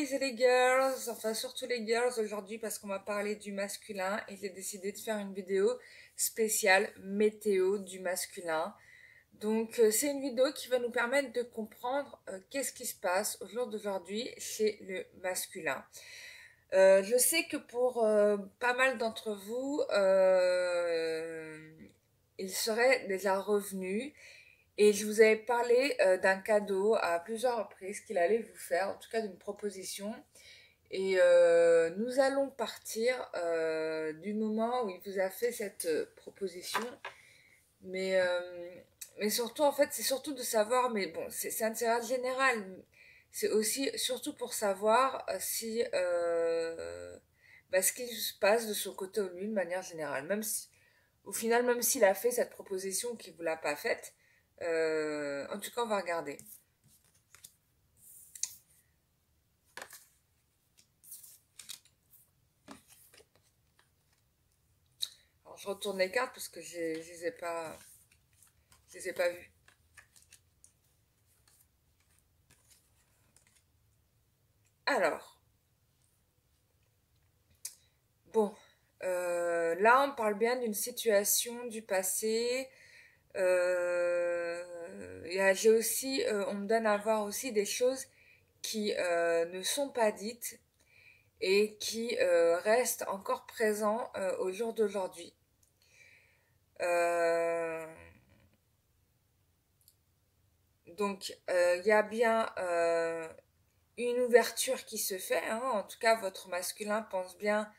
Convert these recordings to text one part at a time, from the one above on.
boys et les girls, enfin surtout les girls aujourd'hui parce qu'on va parler du masculin et j'ai décidé de faire une vidéo spéciale météo du masculin. Donc c'est une vidéo qui va nous permettre de comprendre qu'est-ce qui se passe au jour d'aujourd'hui chez le masculin. Je sais que pour pas mal d'entre vous, il serait déjà revenu et je vous avais parlé d'un cadeau à plusieurs reprises qu'il allait vous faire, en tout cas d'une proposition. Et nous allons partir du moment où il vous a fait cette proposition. Mais, euh, mais surtout, en fait, c'est surtout de savoir, mais bon, c'est un tirage général. C'est aussi surtout pour savoir si ce qu'il se passe de son côté ou lui de manière générale. Même si, au final, même s'il a fait cette proposition qu'il ne vous l'a pas faite, en tout cas, on va regarder. Alors, je retourne les cartes parce que je les ai pas vues. Alors, bon, là, on parle bien d'une situation du passé. J'ai aussi, on me donne à voir aussi des choses qui ne sont pas dites et qui restent encore présents au jour d'aujourd'hui. Euh, donc, il y a bien une ouverture qui se fait, hein. En tout cas, votre masculin pense bien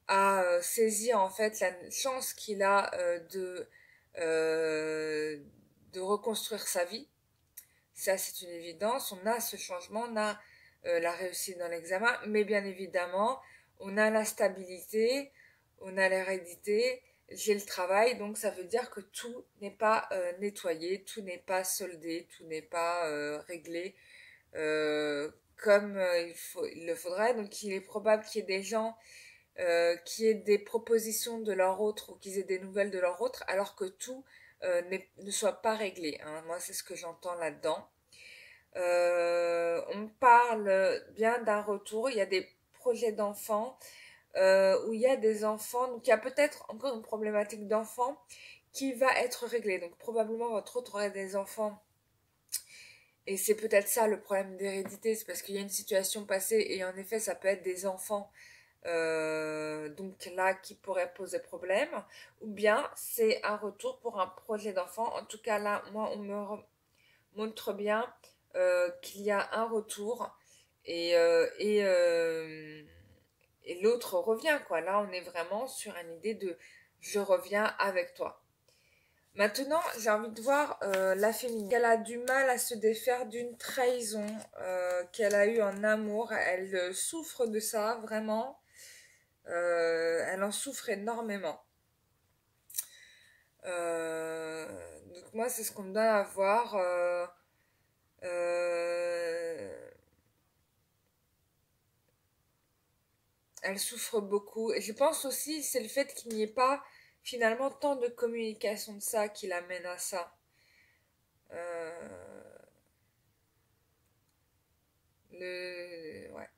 à saisir en fait la chance qu'il a euh, de reconstruire sa vie. Ça, c'est une évidence. On a ce changement, on a la réussite dans l'examen, mais bien évidemment, on a la stabilité, on a l'hérédité, j'ai le travail, donc ça veut dire que tout n'est pas nettoyé, tout n'est pas soldé, tout n'est pas réglé euh, comme il le faudrait. Donc il est probable qu'il y ait des gens qui aient des propositions de leur autre ou qu'ils aient des nouvelles de leur autre, alors que tout ne soit pas réglé, hein. Moi, c'est ce que j'entends là-dedans. On parle bien d'un retour. Il y a des projets d'enfants où il y a des enfants. Donc, il y a peut-être encore une problématique d'enfants qui va être réglée. Donc, probablement, votre autre aurait des enfants. Et c'est peut-être ça le problème d'hérédité. C'est parce qu'il y a une situation passée et en effet, ça peut être des enfants donc là qui pourrait poser problème, ou bien c'est un retour pour un projet d'enfant. En tout cas là, moi on me montre bien qu'il y a un retour et, et l'autre revient quoi. Là on est vraiment sur une idée de je reviens avec toi. Maintenant, j'ai envie de voir la féminine. Elle a du mal à se défaire d'une trahison qu'elle a eue en amour. Elle souffre de ça, vraiment. Elle en souffre énormément. Donc moi, c'est ce qu'on me donne à voir. Euh, Elle souffre beaucoup. Et je pense aussi c'est le fait qu'il n'y ait pas finalement tant de communication de ça qui l'amène à ça. Euh, ouais.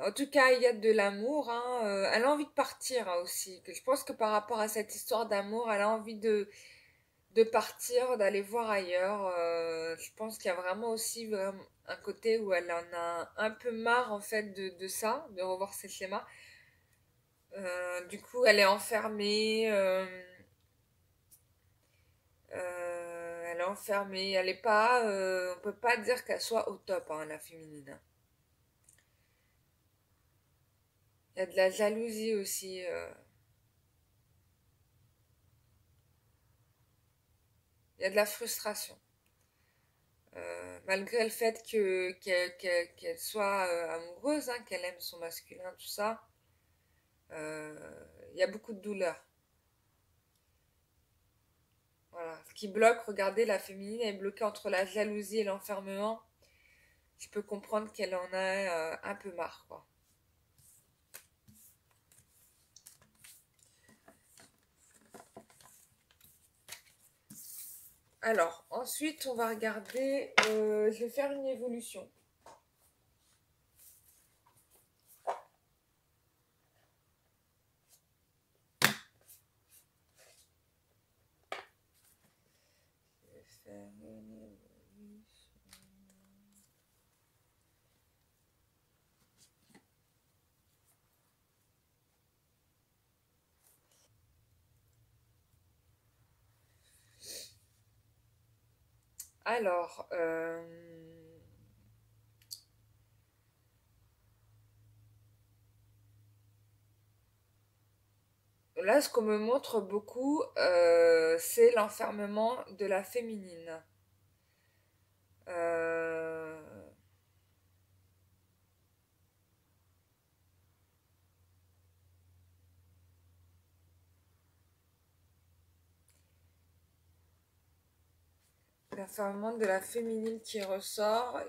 En tout cas, il y a de l'amour, hein. Elle a envie de partir hein, aussi. Que je pense que par rapport à cette histoire d'amour, elle a envie de partir, d'aller voir ailleurs. Je pense qu'il y a vraiment aussi vraiment un côté où elle en a un peu marre en fait de ça, de revoir ses schémas. Du coup, elle est enfermée. Elle est enfermée. Elle est pas. On peut pas dire qu'elle soit au top, hein, la féminine. Il y a de la jalousie aussi. Il y a de la frustration. Malgré le fait qu'elle soit amoureuse, hein, qu'elle aime son masculin, tout ça, il y a beaucoup de douleur. Voilà. Ce qui bloque, regardez, la féminine est bloquée entre la jalousie et l'enfermement. Je peux comprendre qu'elle en a un peu marre, quoi. Alors, ensuite, on va regarder. Je vais faire une évolution. faire une évolution. Alors, là, ce qu'on me montre beaucoup, c'est l'enfermement de la féminine. Euh, L'enfermement de la féminine qui ressort.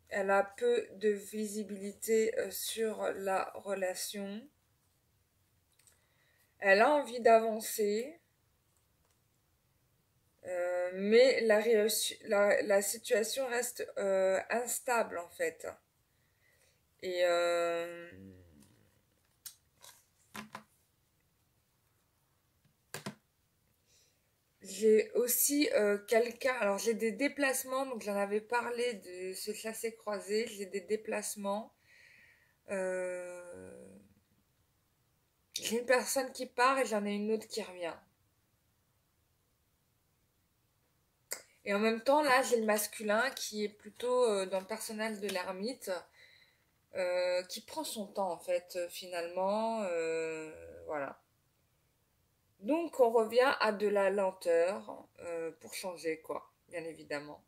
Elle a peu de visibilité sur la relation. Elle a envie d'avancer, mais la situation reste instable en fait. Et j'ai aussi quelqu'un, alors j'ai des déplacements, donc j'en avais parlé de ce chassé-croisé, j'ai des déplacements. Euh, j'ai une personne qui part et j'en ai une autre qui revient. Et en même temps, là, j'ai le masculin qui est plutôt dans le personnel de l'ermite, qui prend son temps en fait, finalement. Voilà. Donc, on revient à de la lenteur pour changer, quoi, bien évidemment.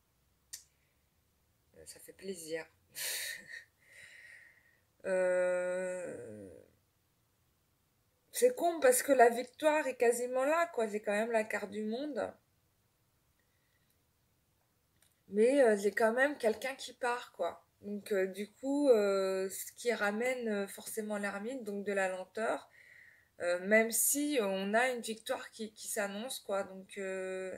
Ça fait plaisir. Euh, C'est con parce que la victoire est quasiment là, quoi. J'ai quand même la carte du monde. Mais j'ai quand même quelqu'un qui part, quoi. Donc, du coup, ce qui ramène forcément l'ermite, donc de la lenteur, même si on a une victoire qui s'annonce, quoi. Donc, euh,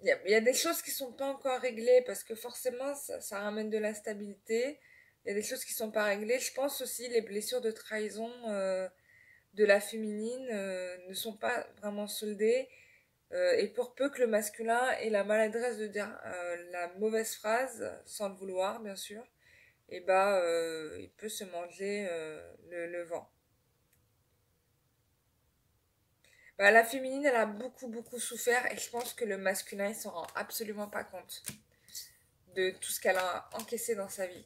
il y a des choses qui sont pas encore réglées parce que forcément, ça ramène de l'instabilité. Il y a des choses qui sont pas réglées. Je pense aussi les blessures de trahison de la féminine ne sont pas vraiment soldées. Et pour peu que le masculin ait la maladresse de dire la mauvaise phrase, sans le vouloir, bien sûr, et bah, il peut se manger le vent. Bah, la féminine, elle a beaucoup souffert et je pense que le masculin, il s'en rend absolument pas compte de tout ce qu'elle a encaissé dans sa vie.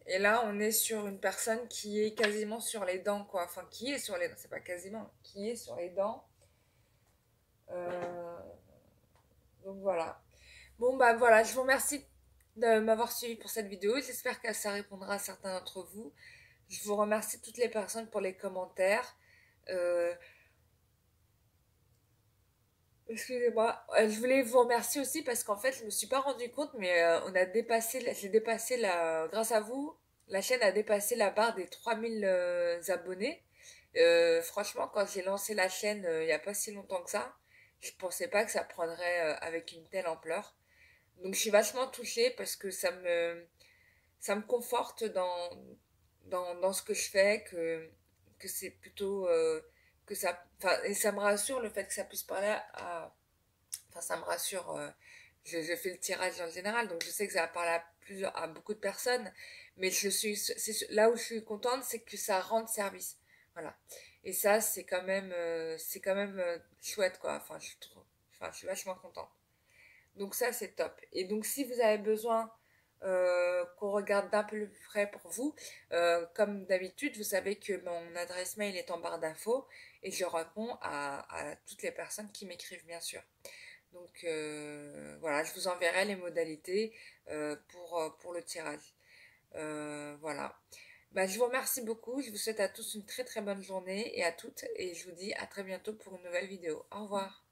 Et là, on est sur une personne qui est quasiment sur les dents, quoi. Enfin, qui est sur les dents, c'est pas quasiment, qui est sur les dents. Euh, donc voilà. Bon, bah voilà, je vous remercie de m'avoir suivi pour cette vidéo. J'espère que ça répondra à certains d'entre vous. Je vous remercie toutes les personnes pour les commentaires. Euh, Excusez-moi. Je voulais vous remercier aussi parce qu'en fait, je me suis pas rendu compte, mais on a dépassé, j'ai dépassé grâce à vous, la chaîne a dépassé la barre des 3000 abonnés. Franchement, quand j'ai lancé la chaîne il n'y a pas si longtemps que ça, je pensais pas que ça prendrait avec une telle ampleur. Donc je suis vachement touchée parce que ça me conforte dans ce que je fais, que c'est plutôt que ça, enfin, et ça me rassure le fait que ça puisse parler enfin ça me rassure. Je fais le tirage en général, donc je sais que ça va parler à beaucoup de personnes, mais là où je suis contente, c'est que ça rende service, voilà. Et ça, c'est quand même chouette, quoi. Enfin, je suis vachement contente. Donc ça, c'est top. Et donc si vous avez besoin qu'on regarde d'un peu plus près pour vous, comme d'habitude, vous savez que mon adresse mail est en barre d'infos et je réponds à toutes les personnes qui m'écrivent, bien sûr. Donc voilà, je vous enverrai les modalités pour le tirage. Voilà. Bah, je vous remercie beaucoup. Je vous souhaite à tous une très très bonne journée et à toutes. Et je vous dis à très bientôt pour une nouvelle vidéo. Au revoir.